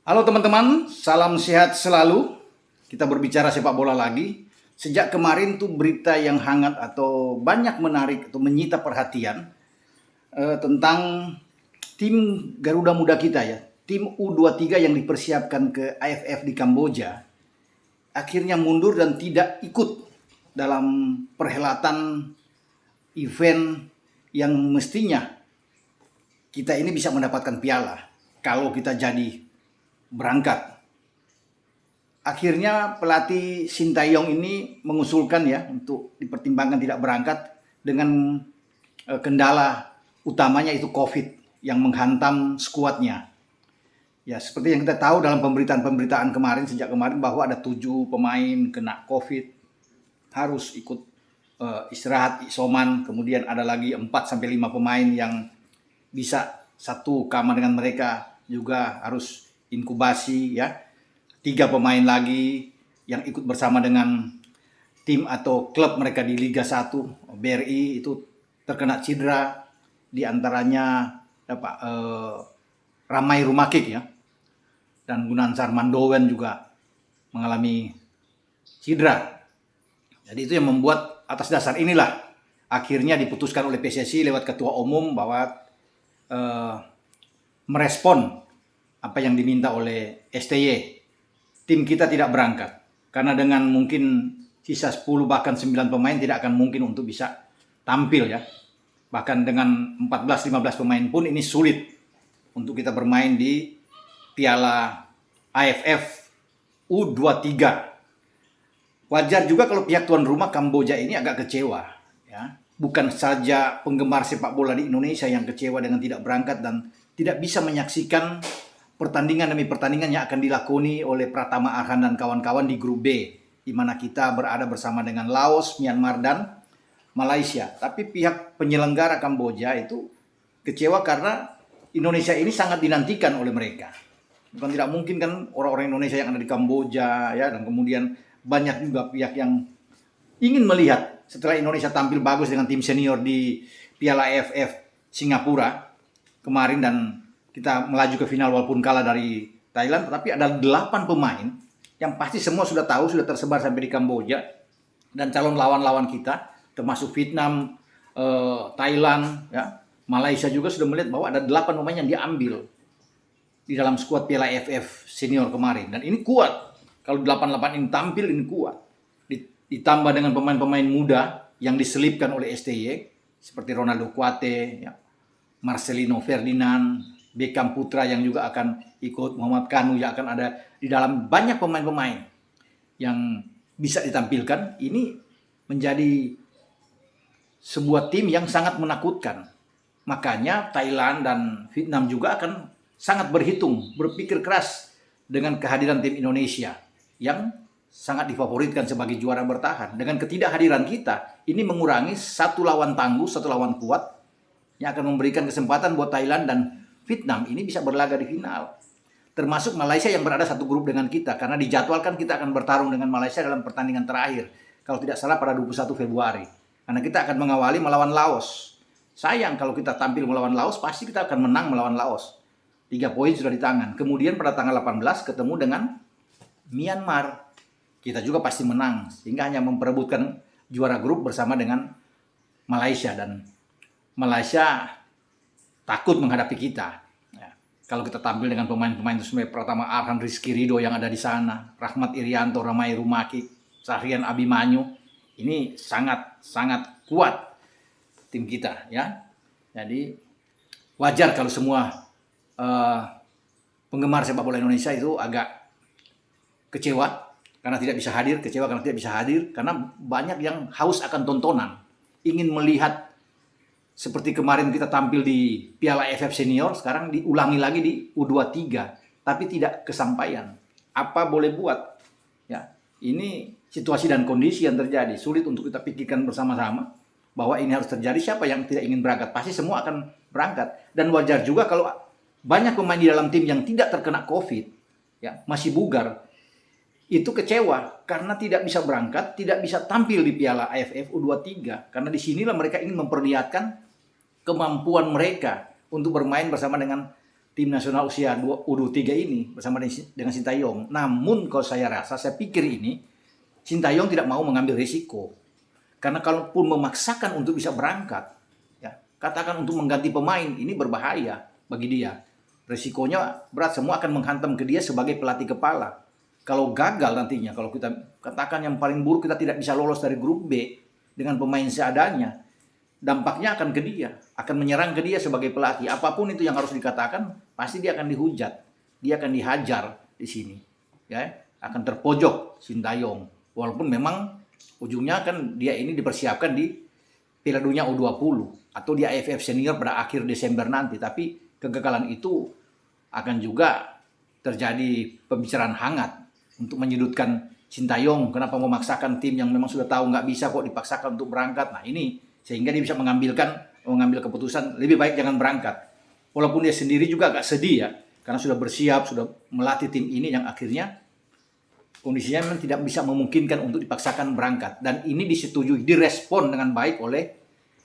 Halo teman-teman, salam sehat selalu. Kita berbicara sepak bola lagi. Sejak kemarin tuh berita yang hangat atau banyak menarik atau menyita perhatian tentang tim Garuda Muda kita ya. Tim U23 yang dipersiapkan ke AFF di Kamboja akhirnya mundur dan tidak ikut dalam perhelatan event yang mestinya kita ini bisa mendapatkan piala kalau kita jadi berangkat. Akhirnya pelatih Sintayong ini mengusulkan ya untuk dipertimbangkan tidak berangkat dengan kendala utamanya itu COVID yang menghantam skuadnya. Ya seperti yang kita tahu dalam pemberitaan kemarin sejak kemarin bahwa ada 7 pemain kena COVID harus ikut istirahat isoman, kemudian ada lagi 4 sampai 5 pemain yang bisa satu kamar dengan mereka juga harus inkubasi ya. 3 pemain lagi yang ikut bersama dengan tim atau klub mereka di Liga 1 BRI itu terkena cedera, di antaranya Ramai Rumakik ya, dan Gunansar Mandowen juga mengalami cedera. Jadi itu yang membuat atas dasar inilah akhirnya diputuskan oleh PSSI lewat ketua umum bahwa merespon apa yang diminta oleh STY. Tim kita tidak berangkat karena dengan mungkin sisa 10 bahkan 9 pemain tidak akan mungkin untuk bisa tampil ya. Bahkan dengan 14-15 pemain pun ini sulit untuk kita bermain di Piala AFF U23. Wajar juga kalau pihak tuan rumah Kamboja ini agak kecewa ya. Bukan saja penggemar sepak bola di Indonesia yang kecewa dengan tidak berangkat dan tidak bisa menyaksikan pertandingan demi pertandingan yang akan dilakoni oleh Pratama Arhan dan kawan-kawan di grup B, di mana kita berada bersama dengan Laos, Myanmar, dan Malaysia. Tapi pihak penyelenggara Kamboja itu kecewa karena Indonesia ini sangat dinantikan oleh mereka. Bukan tidak mungkin kan orang-orang Indonesia yang ada di Kamboja ya, dan kemudian banyak juga pihak yang ingin melihat setelah Indonesia tampil bagus dengan tim senior di Piala AFF Singapura kemarin dan kita melaju ke final walaupun kalah dari Thailand, tetapi ada 8 pemain yang pasti semua sudah tahu, sudah tersebar sampai di Kamboja, dan calon lawan-lawan kita termasuk Vietnam, Thailand, ya, Malaysia juga sudah melihat bahwa ada 8 pemain yang diambil di dalam skuad Piala AFF senior kemarin, dan ini kuat. Kalau 8 ini tampil, ini kuat. Ditambah dengan pemain-pemain muda yang diselipkan oleh STY seperti Ronaldo Kuate, ya, Marcelino Ferdinand, Beckham Putra yang juga akan ikut, Muhammad Kanu yang akan ada di dalam, banyak pemain-pemain yang bisa ditampilkan. Ini menjadi sebuah tim yang sangat menakutkan. Makanya Thailand dan Vietnam juga akan sangat berhitung, berpikir keras dengan kehadiran tim Indonesia yang sangat difavoritkan sebagai juara bertahan. Dengan ketidakhadiran kita, ini mengurangi satu lawan tangguh, satu lawan kuat yang akan memberikan kesempatan buat Thailand dan Vietnam ini bisa berlaga di final. Termasuk Malaysia yang berada satu grup dengan kita, karena dijadwalkan kita akan bertarung dengan Malaysia dalam pertandingan terakhir, kalau tidak salah pada 21 Februari. Karena kita akan mengawali melawan Laos. Sayang kalau kita tampil melawan Laos, pasti kita akan menang melawan Laos. 3 poin sudah di tangan. Kemudian pada tanggal 18 ketemu dengan Myanmar. Kita juga pasti menang, sehingga hanya memperebutkan juara grup bersama dengan Malaysia, dan Malaysia takut menghadapi kita. Ya. Kalau kita tampil dengan pemain-pemain itu sebagai Pratama Arhan, Rizky Ridho yang ada di sana, Rahmat Irianto, Ramai Rumakik, Sahrian Abimanyu, ini sangat kuat tim kita ya. Jadi wajar kalau semua penggemar sepak bola Indonesia itu agak kecewa karena tidak bisa hadir, karena banyak yang haus akan tontonan, ingin melihat seperti kemarin kita tampil di Piala AFF Senior, sekarang diulangi lagi di U23, tapi tidak kesampaian. Apa boleh buat? Ya, ini situasi dan kondisi yang terjadi. Sulit untuk kita pikirkan bersama-sama bahwa ini harus terjadi. Siapa yang tidak ingin berangkat? Pasti semua akan berangkat. Dan wajar juga kalau banyak pemain di dalam tim yang tidak terkena COVID, ya, masih bugar, itu kecewa karena tidak bisa berangkat, tidak bisa tampil di Piala AFF U23. Karena disinilah mereka ingin memperlihatkan kemampuan mereka untuk bermain bersama dengan tim nasional usia U23 ini bersama dengan Sintayong. Namun kalau saya pikir ini Sintayong tidak mau mengambil risiko. Karena kalaupun memaksakan untuk bisa berangkat, ya, katakan untuk mengganti pemain, ini berbahaya bagi dia. Risikonya berat, semua akan menghantam ke dia sebagai pelatih kepala. Kalau gagal nantinya, kalau kita katakan yang paling buruk kita tidak bisa lolos dari grup B dengan pemain seadanya, dampaknya akan ke dia, akan menyerang ke dia sebagai pelatih. Apapun itu yang harus dikatakan, pasti dia akan dihujat, dia akan dihajar di sini, ya, akan terpojok Sintayong. Walaupun memang ujungnya kan dia ini dipersiapkan di Piala Dunia U20 atau di AFF Senior pada akhir Desember nanti, tapi kegagalan itu akan juga terjadi pembicaraan hangat untuk menyudutkan Sintayong. Kenapa memaksakan tim yang memang sudah tahu nggak bisa kok dipaksakan untuk berangkat? Nah ini sehingga dia bisa mengambil keputusan lebih baik jangan berangkat. Walaupun dia sendiri juga agak sedih ya, karena sudah bersiap, sudah melatih tim ini yang akhirnya kondisinya memang tidak bisa memungkinkan untuk dipaksakan berangkat. Dan ini disetujui, direspon dengan baik oleh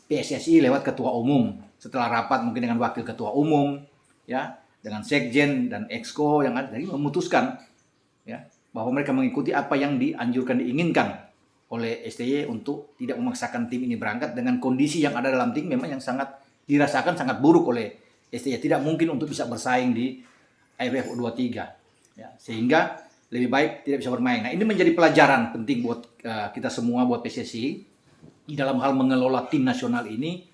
PSSI lewat ketua umum. Setelah rapat mungkin dengan wakil ketua umum, ya, dengan sekjen dan exco yang ada, jadi memutuskan ya bahwa mereka mengikuti apa yang dianjurkan, diinginkan oleh STY untuk tidak memaksakan tim ini berangkat dengan kondisi yang ada dalam tim memang yang sangat dirasakan sangat buruk oleh STY. Tidak mungkin untuk bisa bersaing di AFF U23 ya, sehingga lebih baik tidak bisa bermain. Nah, ini menjadi pelajaran penting buat kita semua, buat PSSI di dalam hal mengelola tim nasional ini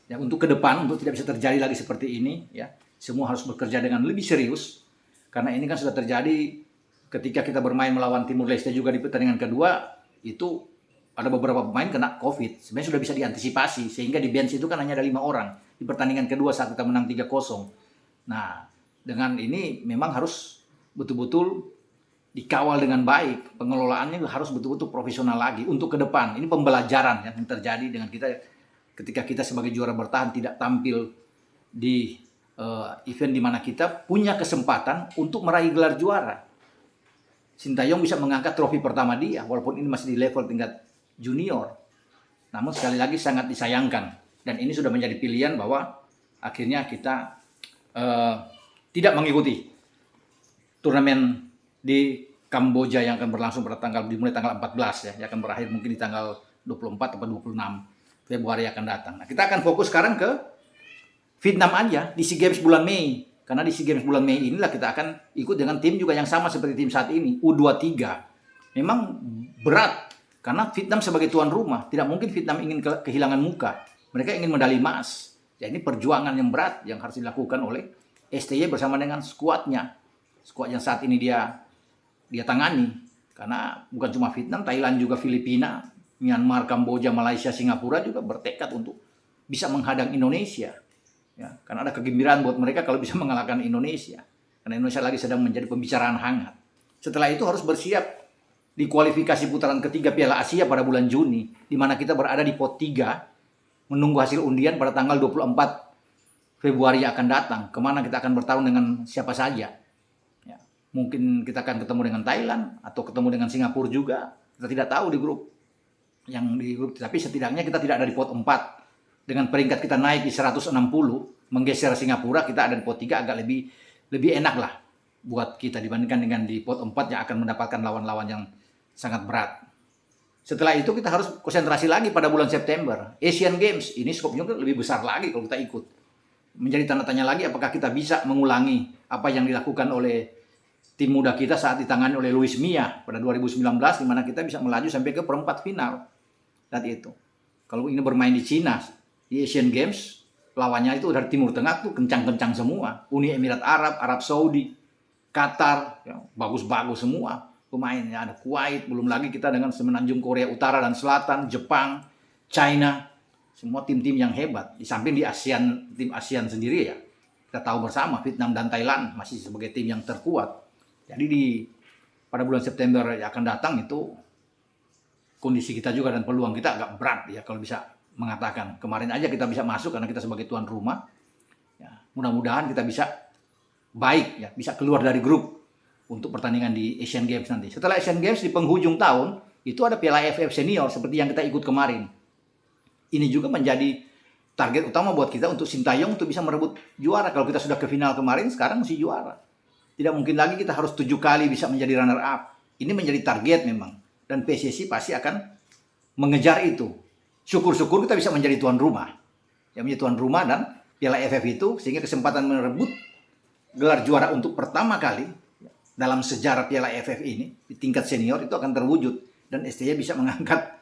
ya, untuk ke depan, untuk tidak bisa terjadi lagi seperti ini ya. Semua harus bekerja dengan lebih serius karena ini kan sudah terjadi ketika kita bermain melawan Timur Leste juga di pertandingan kedua, itu ada beberapa pemain kena COVID. Sebenarnya sudah bisa diantisipasi sehingga di bench itu kan hanya ada 5 orang di pertandingan kedua saat kita menang 3-0. Nah, dengan ini memang harus betul-betul dikawal dengan baik. Pengelolaannya harus betul-betul profesional lagi untuk ke depan. Ini pembelajaran yang terjadi dengan kita ketika kita sebagai juara bertahan tidak tampil di event di mana kita punya kesempatan untuk meraih gelar juara. Sintayong bisa mengangkat trofi pertama dia, walaupun ini masih di level tingkat junior. Namun sekali lagi sangat disayangkan. Dan ini sudah menjadi pilihan bahwa akhirnya kita tidak mengikuti turnamen di Kamboja yang akan berlangsung pada dimulai tanggal 14 ya, yang akan berakhir mungkin di tanggal 24 atau 26 Februari akan datang. Nah, kita akan fokus sekarang ke Vietnam aja di SEA Games bulan Mei. Karena di SEA Games bulan Mei inilah kita akan ikut dengan tim juga yang sama seperti tim saat ini, U23. Memang berat karena Vietnam sebagai tuan rumah, tidak mungkin Vietnam ingin kehilangan muka. Mereka ingin medali emas. Jadi perjuangan yang berat yang harus dilakukan oleh STY bersama dengan skuadnya. Skuad yang saat ini dia tangani. Karena bukan cuma Vietnam, Thailand juga, Filipina, Myanmar, Kamboja, Malaysia, Singapura juga bertekad untuk bisa menghadang Indonesia. Ya, karena ada kegembiraan buat mereka kalau bisa mengalahkan Indonesia. Karena Indonesia lagi sedang menjadi pembicaraan hangat. Setelah itu harus bersiap di kualifikasi putaran ketiga Piala Asia pada bulan Juni, di mana kita berada di pot 3, menunggu hasil undian pada tanggal 24 Februari yang akan datang. Kemana kita akan bertarung dengan siapa saja. Ya, mungkin kita akan ketemu dengan Thailand atau ketemu dengan Singapura juga. Kita tidak tahu di grup. Tapi setidaknya kita tidak ada di pot 4. Dengan peringkat kita naik di 160, menggeser Singapura, kita ada di pot 3 agak lebih enak lah buat kita dibandingkan dengan di pot 4 yang akan mendapatkan lawan-lawan yang sangat berat. Setelah itu kita harus konsentrasi lagi pada bulan September. Asian Games, ini skopnya lebih besar lagi kalau kita ikut. Menjadi tanda tanya lagi apakah kita bisa mengulangi apa yang dilakukan oleh tim muda kita saat ditangani oleh Luis Milla pada 2019, di mana kita bisa melaju sampai ke perempat final. Saat itu. Kalau ini bermain di Cina, di Asian Games, lawannya itu dari Timur Tengah tuh kencang-kencang semua. Uni Emirat Arab, Arab Saudi, Qatar, ya, bagus-bagus semua pemainnya. Ada Kuwait, belum lagi kita dengan semenanjung Korea Utara dan Selatan, Jepang, China, semua tim-tim yang hebat. Di samping di ASEAN, tim ASEAN sendiri ya, kita tahu bersama Vietnam dan Thailand masih sebagai tim yang terkuat. Jadi pada bulan September yang akan datang itu kondisi kita juga dan peluang kita agak berat ya kalau bisa mengatakan. Kemarin aja kita bisa masuk karena kita sebagai tuan rumah. Ya, mudah-mudahan kita bisa baik ya, bisa keluar dari grup untuk pertandingan di Asian Games nanti. Setelah Asian Games di penghujung tahun itu ada Piala AFF Senior seperti yang kita ikut kemarin. Ini juga menjadi target utama buat kita untuk Sintayong untuk bisa merebut juara. Kalau kita sudah ke final kemarin, sekarang masih juara. Tidak mungkin lagi kita harus 7 kali bisa menjadi runner up. Ini menjadi target memang. Dan PSSI pasti akan mengejar itu. Syukur-syukur kita bisa menjadi tuan rumah. Yang menjadi tuan rumah dan Piala AFF itu, sehingga kesempatan merebut gelar juara untuk pertama kali dalam sejarah Piala AFF ini, di tingkat senior itu akan terwujud. Dan STY bisa mengangkat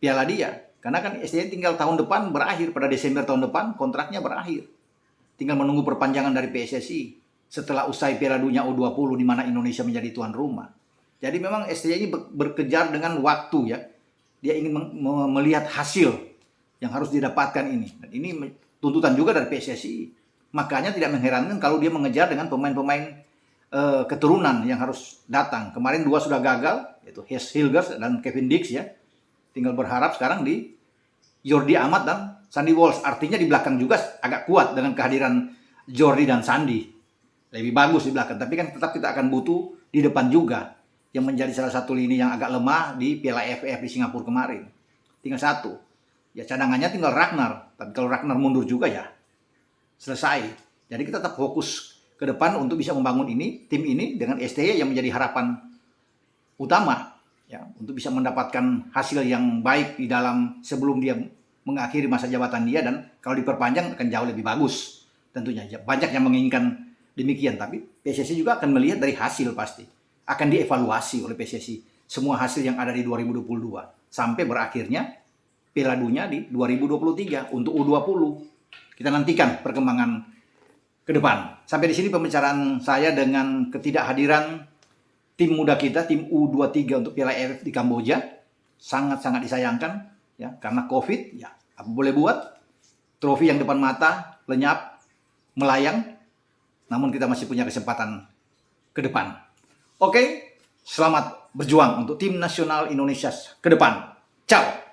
piala dia. Karena kan STY tinggal tahun depan berakhir, pada Desember tahun depan kontraknya berakhir. Tinggal menunggu perpanjangan dari PSSI setelah usai Piala Dunia U20 di mana Indonesia menjadi tuan rumah. Jadi memang STY ini berkejar dengan waktu ya. Dia ingin melihat hasil yang harus didapatkan ini. Dan ini tuntutan juga dari PSSI. Makanya tidak mengherankan kalau dia mengejar dengan pemain-pemain keturunan yang harus datang. Kemarin 2 sudah gagal, yaitu Hes Hilgers dan Kevin Dix ya. Tinggal berharap sekarang di Jordi Amat dan Sandy Walsh. Artinya di belakang juga agak kuat dengan kehadiran Jordi dan Sandy. Lebih bagus di belakang. Tapi kan tetap kita akan butuh di depan juga. Yang menjadi salah satu lini yang agak lemah di Piala AFF di Singapura kemarin. Tinggal 1. Ya cadangannya tinggal Ragnar. Tapi kalau Ragnar mundur juga ya selesai. Jadi kita tetap fokus ke depan untuk bisa membangun tim ini dengan STY yang menjadi harapan utama. Ya, untuk bisa mendapatkan hasil yang baik di dalam sebelum dia mengakhiri masa jabatan dia, dan kalau diperpanjang akan jauh lebih bagus tentunya. Banyak yang menginginkan demikian, tapi PSSI juga akan melihat dari hasil pasti. Akan dievaluasi oleh PSSI semua hasil yang ada di 2022 sampai berakhirnya Piala Dunia di 2023 untuk U20. Kita nantikan perkembangan ke depan. Sampai di sini pembicaraan saya dengan ketidakhadiran tim muda kita, tim U23 untuk Piala AFF di Kamboja. Sangat-sangat disayangkan ya, karena Covid, ya apa boleh buat. Trofi yang depan mata lenyap, melayang. Namun kita masih punya kesempatan ke depan. Oke, selamat berjuang untuk tim nasional Indonesia ke depan. Ciao.